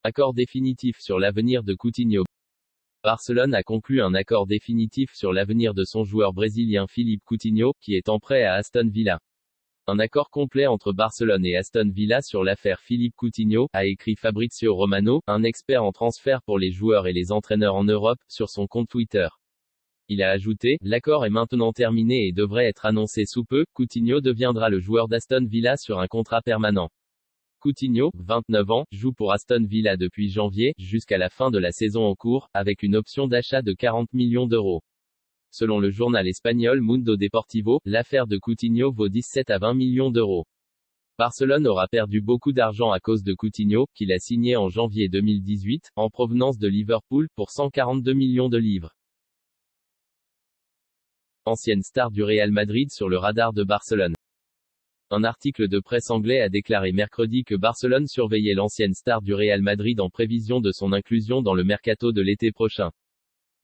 Accord définitif sur l'avenir de Coutinho. Barcelone a conclu un accord définitif sur l'avenir de son joueur brésilien Philippe Coutinho, qui est en prêt à Aston Villa. Un accord complet entre Barcelone et Aston Villa sur l'affaire Philippe Coutinho, a écrit Fabrizio Romano, un expert en transfert pour les joueurs et les entraîneurs en Europe, sur son compte Twitter. Il a ajouté, l'accord est maintenant terminé et devrait être annoncé sous peu. Coutinho deviendra le joueur d'Aston Villa sur un contrat permanent. Coutinho, 29 ans, joue pour Aston Villa depuis janvier, jusqu'à la fin de la saison en cours, avec une option d'achat de 40 millions d'euros. Selon le journal espagnol Mundo Deportivo, l'affaire de Coutinho vaut 17 à 20 millions d'euros. Barcelone aura perdu beaucoup d'argent à cause de Coutinho, qu'il a signé en janvier 2018, en provenance de Liverpool, pour 142 millions de livres. Ancienne star du Real Madrid sur le radar de Barcelone. Un article de presse anglais a déclaré mercredi que Barcelone surveillait l'ancienne star du Real Madrid en prévision de son inclusion dans le mercato de l'été prochain.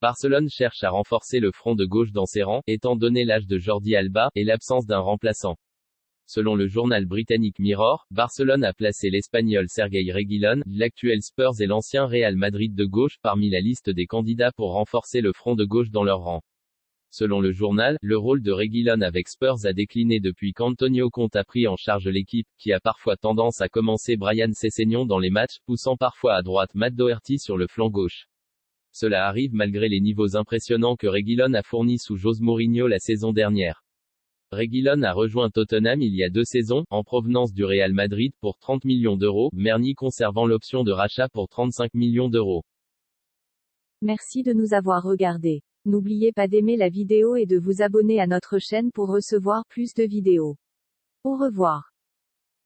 Barcelone cherche à renforcer le front de gauche dans ses rangs, étant donné l'âge de Jordi Alba, et l'absence d'un remplaçant. Selon le journal britannique Mirror, Barcelone a placé l'Espagnol Sergei Reguilón, l'actuel Spurs et l'ancien Real Madrid de gauche, parmi la liste des candidats pour renforcer le front de gauche dans leur rang. Selon le journal, le rôle de Reguilón avec Spurs a décliné depuis qu'Antonio Conte a pris en charge l'équipe, qui a parfois tendance à commencer Brian Sessegnon dans les matchs, poussant parfois à droite Matt Doherty sur le flanc gauche. Cela arrive malgré les niveaux impressionnants que Reguilón a fournis sous José Mourinho la saison dernière. Reguilón a rejoint Tottenham il y a 2 saisons, en provenance du Real Madrid, pour 30 millions d'euros, Merny conservant l'option de rachat pour 35 millions d'euros. Merci de nous avoir regardés. N'oubliez pas d'aimer la vidéo et de vous abonner à notre chaîne pour recevoir plus de vidéos. Au revoir.